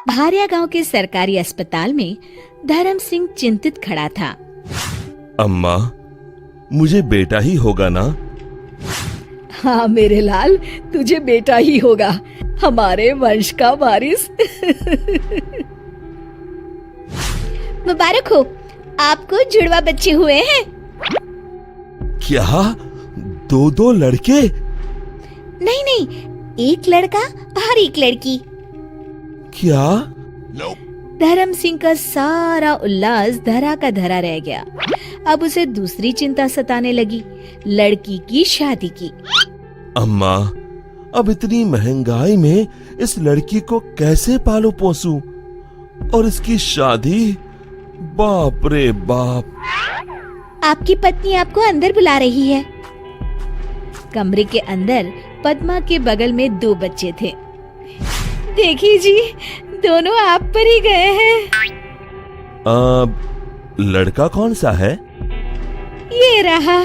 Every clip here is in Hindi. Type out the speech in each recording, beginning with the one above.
भारिया गांव के सरकारी अस्पताल में धर्म सिंह चिंतित खड़ा था। अम्मा, मुझे बेटा ही होगा ना? हाँ मेरे लाल, तुझे बेटा ही होगा, हमारे वंश का वारिस। मुबारक हो, आपको जुड़वा बच्चे हुए हैं। क्या? दो लड़के? नहीं नहीं, एक लड़का और एक लड़की। क्या? धर्म सिंह का सारा उल्लास धरा का धरा रह गया। अब उसे दूसरी चिंता सताने लगी, लड़की की शादी की। अम्मा, अब इतनी महंगाई में इस लड़की को कैसे पालू पोसूं? और इसकी शादी? बाप रे बाप। आपकी पत्नी आपको अंदर बुला रही है। कमरे के अंदर पद्मा के बगल में 2 बच्चे थे। देखिए जी, दोनों आप पर ही गए हैं। लड़का कौन सा है? ये रहा।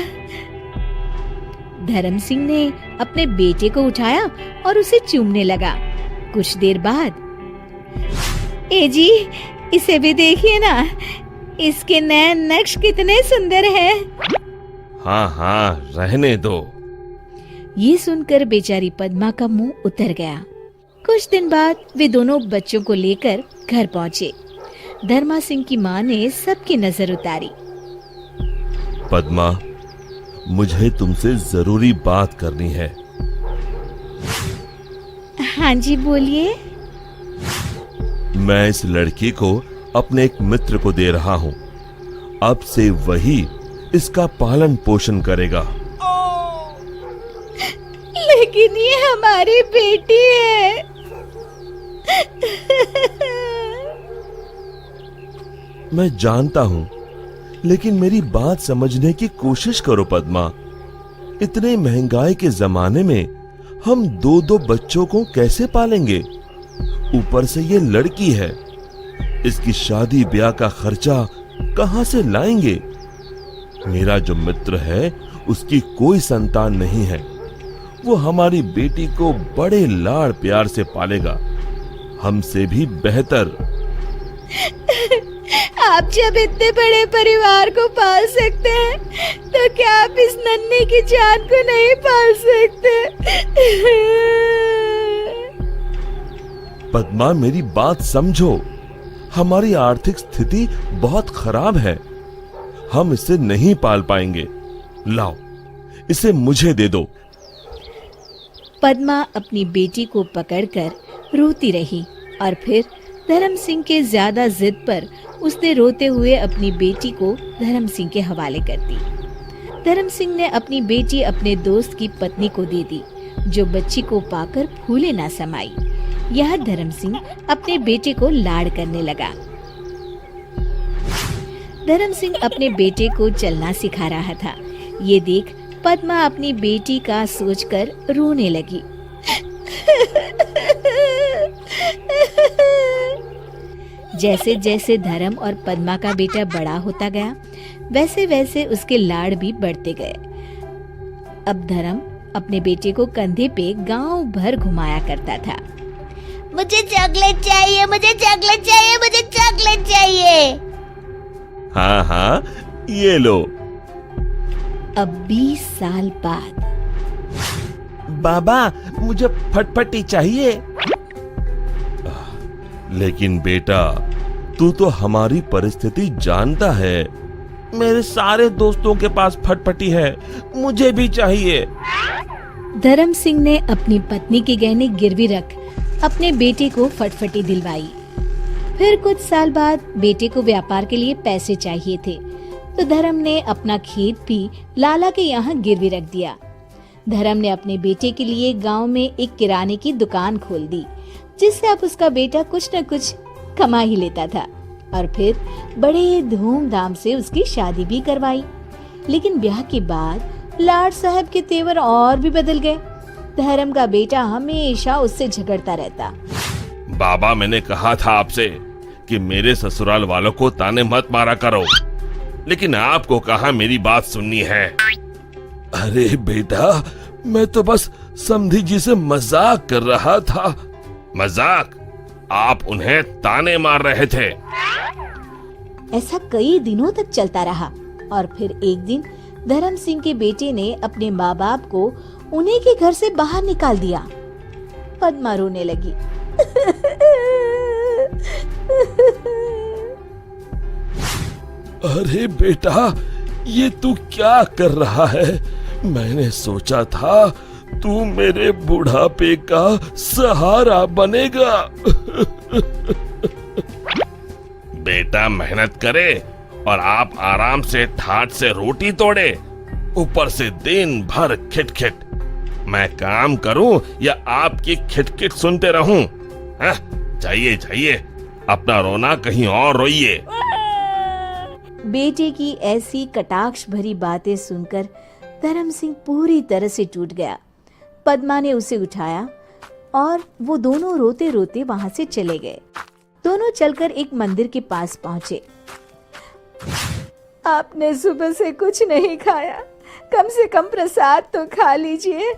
धर्म सिंह ने अपने बेटे को उठाया और उसे चूमने लगा। कुछ देर बाद, ए जी, इसे भी देखिए ना, इसके नए नक्श कितने सुंदर हैं। हाँ हाँ, रहने दो। ये सुनकर बेचारी पद्मा का मुंह उतर गया। कुछ दिन बाद वे दोनों बच्चों को लेकर घर पहुंचे। धर्मा सिंह की माँ ने सबकी नजर उतारी। पद्मा, मुझे तुमसे जरूरी बात करनी है। हाँ जी, बोलिए। मैं इस लड़की को अपने एक मित्र को दे रहा हूँ। अब से वही इसका पालन पोषण करेगा। लेकिन ये हमारी बेटी है। मैं जानता हूँ, लेकिन मेरी बात समझने की कोशिश करो पद्मा। इतने महंगाई के जमाने में हम 2 बच्चों को कैसे पालेंगे? ऊपर से ये लड़की है, इसकी शादी ब्याह का खर्चा कहाँ से लाएंगे? मेरा जो मित्र है उसकी कोई संतान नहीं है। वो हमारी बेटी को बड़े लाड़ प्यार से पालेगा, हमसे भी बेहतर। आप जब इतने बड़े परिवार को पाल सकते हैं, तो क्या आप इस नन्ही की जान को नहीं पाल सकते? पद्मा, मेरी बात समझो। हमारी आर्थिक स्थिति बहुत खराब है, हम इसे नहीं पाल पाएंगे। लाओ, इसे मुझे दे दो। पद्मा अपनी बेटी को पकड़कर रोती रही और फिर धर्म सिंह के ज्यादा जिद पर उसने रोते हुए अपनी बेटी को धर्म सिंह के हवाले कर दी। धर्म सिंह ने अपनी बेटी अपने दोस्त की पत्नी को दे दी, जो बच्ची को पाकर फूले ना समाई। यह धर्म सिंह अपने बेटे को लाड़ करने लगा। धर्म सिंह अपने बेटे को चलना सिखा रहा था। ये देख पद्मा अपनी बेटी का सोचकर रोने लगी। जैसे जैसे धर्म और पद्मा का बेटा बड़ा होता गया, वैसे वैसे उसके लाड़ भी बढ़ते गए। अब धर्म अपने बेटे को कंधे पे गांव भर घुमाया करता था। मुझे चॉकलेट चाहिए, मुझे चॉकलेट चाहिए, मुझे चॉकलेट चाहिए। हाँ हाँ, ये लो। अब 20 साल बाद, बाबा, मुझे फटफटी चाहिए। लेकिन बेटा, तू तो हमारी परिस्थिति जानता है। मेरे सारे दोस्तों के पास फटफटी है, मुझे भी चाहिए। धर्म सिंह ने अपनी पत्नी के गहने गिरवी रख अपने बेटे को फटफटी दिलवाई। फिर कुछ साल बाद बेटे को व्यापार के लिए पैसे चाहिए थे, तो धर्म ने अपना खेत भी लाला के यहाँ गिरवी रख दिया। धर्म ने अपने बेटे के लिए गांव में एक किराने की दुकान खोल दी, जिससे अब उसका बेटा कुछ न कुछ कमा ही लेता था। और फिर बड़े धूमधाम से उसकी शादी भी करवाई। लेकिन ब्याह के बाद लाड साहब के तेवर और भी बदल गए। धर्म का बेटा हमेशा उससे झगड़ता रहता। बाबा, मैंने कहा था आपसे कि मेरे ससुराल वालों को ताने मत मारा करो, लेकिन आपको कहाँ मेरी बात सुननी है। अरे बेटा, मैं तो बस समधी जी से मजाक कर रहा था। मजाक? आप उन्हें ताने मार रहे थे। ऐसा कई दिनों तक चलता रहा और फिर एक दिन धर्म सिंह के बेटे ने अपने माँ बाप को उन्हीं के घर से बाहर निकाल दिया। पद्मा रोने लगी। अरे बेटा, ये तू क्या कर रहा है? मैंने सोचा था तू मेरे बुढ़ापे का सहारा बनेगा। बेटा मेहनत करे और आप आराम से ठाट से रोटी तोड़े, ऊपर से दिन भर खिटखिट। मैं काम करूं या आपकी खिटखिट सुनते रहूं? जाइए जाइए, अपना रोना कहीं और रोइए। बेटे की ऐसी कटाक्ष भरी बातें सुनकर धर्म सिंह पूरी तरह से टूट गया। पद्मा ने उसे उठाया और वो दोनों रोते रोते वहां से चले गए। दोनों चलकर एक मंदिर के पास पहुंचे। आपने सुबह से कुछ नहीं खाया, कम से कम प्रसाद तो खा लीजिए।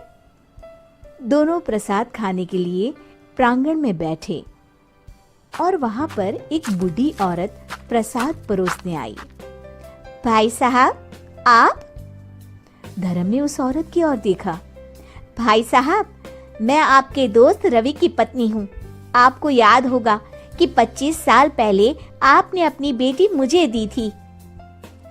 दोनों प्रसाद खाने के लिए प्रांगण में बैठे और वहां पर एक बूढ़ी औरत प्रसाद परोसने आई। भाई साहब, आप? धर्म ने उस औरत की ओर देखा। भाई साहब, मैं आपके दोस्त रवि की पत्नी हूँ। आपको याद होगा कि 25 साल पहले आपने अपनी बेटी मुझे दी थी।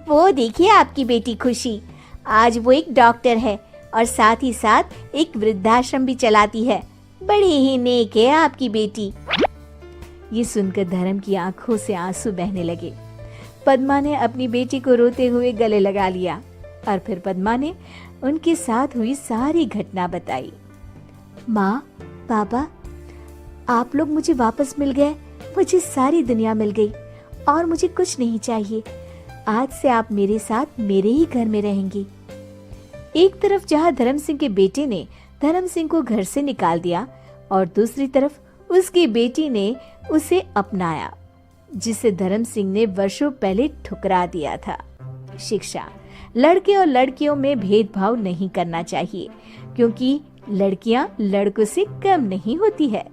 वो देखिए आपकी बेटी खुशी, आज वो एक डॉक्टर है और साथ ही साथ एक वृद्धाश्रम भी चलाती है। बड़ी ही नेक है आपकी बेटी। ये सुनकर धर्म की आंखों से आंसू बहने लगे। पद्मा ने अपनी बेटी को रोते हुए गले लगा लिया और फिर पद्मा ने उनके साथ हुई सारी घटना बताई। माँ, पापा, आप लोग मुझे वापस मिल गए, मुझे सारी दुनिया मिल गई और मुझे कुछ नहीं चाहिए। आज से आप मेरे साथ मेरे ही घर में रहेंगी। एक तरफ जहाँ धर्म सिंह के बेटे ने धर्म सिंह को घर से निकाल दिया और दूसरी तरफ उसकी बेटी ने उसे अपनाया, जिसे धर्म सिंह ने वर्षों पहले ठुकरा दिया था। शिक्षा। लड़के और लड़कियों में भेदभाव नहीं करना चाहिए, क्योंकि लड़कियां लड़कों से कम नहीं होती है।